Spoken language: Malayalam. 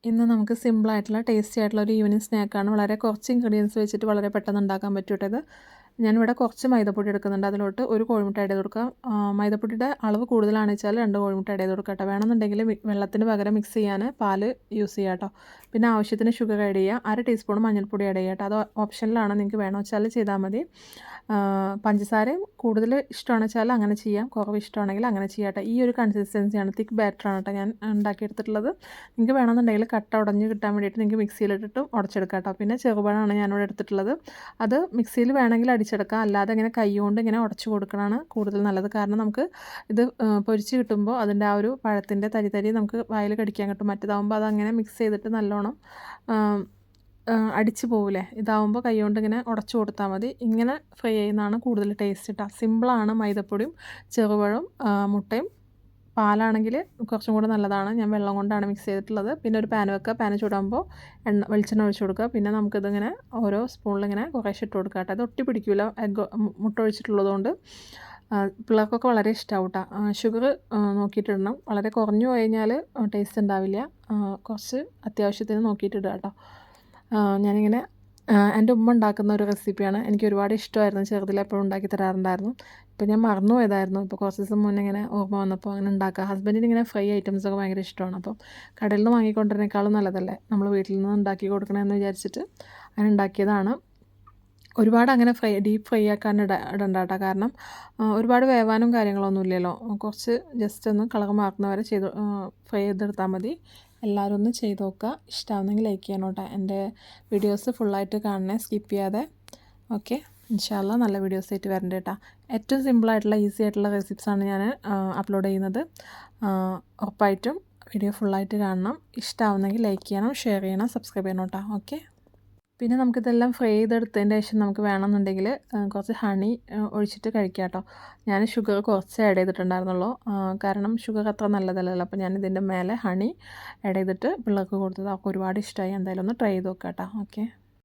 ഇന്ന് നമുക്ക് സിമ്പിളായിട്ടുള്ള ടേസ്റ്റി ആയിട്ടുള്ള ഒരു ഈവനിങ് സ്നാക്കാണ്. വളരെ കുറച്ച് ഇൻഗ്രീഡിയൻസ് വെച്ചിട്ട് വളരെ പെട്ടെന്ന് ഉണ്ടാക്കാൻ പറ്റൂട്ടത്. ഞാനിവിടെ കുറച്ച് മൈദപ്പൊടി എടുക്കുന്നുണ്ട്. അതിലോട്ട് ഒരു കോഴിമുട്ട ആഡ് ചെയ്ത് കൊടുക്കുക. മൈദപ്പൊടിയുടെ അളവ് കൂടുതലാണെന്ന് വെച്ചാൽ 2 കോഴിമുട്ട ആഡ് ചെയ്ത് കൊടുക്കുക കേട്ടോ. വേണമെന്നുണ്ടെങ്കിൽ വെള്ളത്തിന് പകരം മിക്സ് ചെയ്യാൻ പാല് യൂസ് ചെയ്യുക കേട്ടോ. പിന്നെ ആവശ്യത്തിന് ഷുഗർ ആഡ് ചെയ്യുക. 1 ടീസ്പൂൺ മഞ്ഞൾപ്പൊടി ആഡ് ചെയ്യുക കേട്ടോ. അത് ഓപ്ഷനിലാണ്, നിങ്ങൾക്ക് വേണമെന്ന് വെച്ചാൽ ചെയ്താൽ മതി. പഞ്ചസാരയും കൂടുതൽ ഇഷ്ടമാണെന്ന് വെച്ചാൽ അങ്ങനെ ചെയ്യാം, കുറവ് ഇഷ്ടമാണെങ്കിൽ അങ്ങനെ ചെയ്യാം കേട്ടോ. ഈ ഒരു കൺസിസ്റ്റൻസിയാണ്, തിക്ക് ബാറ്ററാണ് കേട്ടോ ഞാൻ ഉണ്ടാക്കിയെടുത്തിട്ടുള്ളത്. നിങ്ങൾക്ക് വേണമെന്നുണ്ടെങ്കിൽ കട്ട ഉടഞ്ഞ് കിട്ടാൻ വേണ്ടിയിട്ട് നിങ്ങൾക്ക് മിക്സിയിലിട്ടിട്ടും ഉടച്ചെടുക്കാം കേട്ടോ. പിന്നെ ചെറുപഴമാണ് ഞാനിവിടെ എടുത്തിട്ടുള്ളത്. അത് മിക്സിയിൽ വേണമെങ്കിൽ അടിച്ചെടുക്കാം, അല്ലാതെ ഇങ്ങനെ കൈ കൊണ്ട് ഇങ്ങനെ ഉടച്ച് കൊടുക്കണതാണ് കൂടുതൽ നല്ലത്. കാരണം നമുക്ക് ഇത് പൊരിച്ച് കിട്ടുമ്പോൾ അതിൻ്റെ ആ ഒരു പഴത്തിൻ്റെ തരി നമുക്ക് വായിൽ കടിക്കാൻ കിട്ടും. മറ്റേതാകുമ്പോൾ അതങ്ങനെ മിക്സ് ചെയ്തിട്ട് നല്ലോണം അടിച്ച് പോവില്ലേ. ഇതാവുമ്പോൾ കൈ കൊണ്ട് ഇങ്ങനെ ഉടച്ചു കൊടുത്താൽ മതി. ഇങ്ങനെ ഫ്രൈ ചെയ്യുന്നതാണ് കൂടുതൽ ടേസ്റ്റ് കേട്ടോ. സിമ്പിളാണ്. മൈദപ്പൊടിയും ചെറുപഴവും മുട്ടയും പാലാണെങ്കിൽ കുറച്ചും കൂടെ നല്ലതാണ്. ഞാൻ വെള്ളം കൊണ്ടാണ് മിക്സ് ചെയ്തിട്ടുള്ളത്. പിന്നെ ഒരു പാൻ വെക്കുക. പാൻ ചൂടാകുമ്പോൾ വെളിച്ചെണ്ണ ഒഴിച്ച് കൊടുക്കുക. പിന്നെ നമുക്കിതിങ്ങനെ ഓരോ സ്പൂണിലിങ്ങനെ കുറേശ്ശെ ഇട്ട് കൊടുക്കുക കേട്ടോ. അത് ഒട്ടി പിടിക്കില്ല, മുട്ട ഒഴിച്ചിട്ടുള്ളതുകൊണ്ട്. പിള്ളേർക്കൊക്കെ വളരെ ഇഷ്ടമാവും കേട്ടോ. ഷുഗർ നോക്കിയിട്ടിടണം. വളരെ കുറഞ്ഞു കഴിഞ്ഞാൽ ടേസ്റ്റ് ഉണ്ടാവില്ല. കുറച്ച് അത്യാവശ്യത്തിന് നോക്കിയിട്ടിടുക കേട്ടോ. ഞാനിങ്ങനെ എൻ്റെ ഉമ്മ ഉണ്ടാക്കുന്ന ഒരു റെസിപ്പിയാണ്. എനിക്ക് ഒരുപാട് ഇഷ്ടമായിരുന്നു. ചെറുതിൽ എപ്പോഴും ഉണ്ടാക്കി തരാറുണ്ടായിരുന്നു. ഇപ്പോൾ ഞാൻ മറന്നു പോയതായിരുന്നു. ഇപ്പോൾ കുറച്ച് ദിവസം മുന്നേ ഇങ്ങനെ ഓർമ്മ വന്നപ്പോൾ അങ്ങനെ ഉണ്ടാക്കുക. ഹസ്ബൻഡിന് ഇങ്ങനെ ഫ്രൈ ഐറ്റംസൊക്കെ ഭയങ്കര ഇഷ്ടമാണ്. അപ്പം കടയിൽ നിന്ന് വാങ്ങിക്കൊണ്ടിരുന്നേക്കാളും നല്ലതല്ലേ നമ്മൾ വീട്ടിൽ നിന്ന് ഉണ്ടാക്കി കൊടുക്കണമെന്ന് വിചാരിച്ചിട്ട് അങ്ങനെ ഉണ്ടാക്കിയതാണ്. ഒരുപാട് അങ്ങനെ ഡീപ്പ് ഫ്രൈ ആക്കാൻ ഇടണ്ട കേട്ടോ. കാരണം ഒരുപാട് വേവാനും കാര്യങ്ങളൊന്നും ഇല്ലല്ലോ. കുറച്ച് ജസ്റ്റ് ഒന്ന് കളർ മാറുന്നവരെ ഫ്രൈ ചെയ്തെടുത്താൽ മതി. എല്ലാവരും ഒന്ന് ചെയ്ത് നോക്കുക. ഇഷ്ടമാവുന്നെങ്കിൽ ലൈക്ക് ചെയ്യണം കേട്ടോ. എൻ്റെ വീഡിയോസ് ഫുള്ളായിട്ട് കാണണേ, സ്കിപ്പ് ചെയ്യാതെ. ഓക്കെ, ഇൻഷാ അല്ലാ നല്ല വീഡിയോസ് ആയിട്ട് വരണ്ട കേട്ടോ. ഏറ്റവും സിമ്പിളായിട്ടുള്ള ഈസി ആയിട്ടുള്ള റെസിപ്പീസാണ് ഞാൻ അപ്ലോഡ് ചെയ്യുന്നത്. ഉറപ്പായിട്ടും വീഡിയോ ഫുള്ളായിട്ട് കാണണം. ഇഷ്ടമാവുന്നെങ്കിൽ ലൈക്ക് ചെയ്യണം, ഷെയർ ചെയ്യണം, സബ്സ്ക്രൈബ് ചെയ്യണം കേട്ടോ. ഓക്കെ, പിന്നെ നമുക്കിതെല്ലാം ഫ്രൈ ചെയ്തെടുത്തതിൻ്റെ ശേഷം നമുക്ക് വേണമെന്നുണ്ടെങ്കിൽ കുറച്ച് ഹണി ഒഴിച്ചിട്ട് കഴിക്കാം കേട്ടോ. ഞാൻ ഷുഗർ കുറച്ച് ആഡ് ചെയ്തിട്ടുണ്ടായിരുന്നുള്ളൂ. കാരണം ഷുഗർ അത്ര നല്ലതല്ലല്ലോ. അപ്പോൾ ഞാൻ ഇതിൻ്റെ മേലെ ഹണി ആഡ് ചെയ്തിട്ട് പിള്ളേർക്ക് കൊടുത്തത്. അവർക്ക് ഒരുപാട് ഇഷ്ടമായി. എന്തായാലും ഒന്ന് ട്രൈ ചെയ്ത് നോക്കാം കേട്ടോ. ഓക്കെ.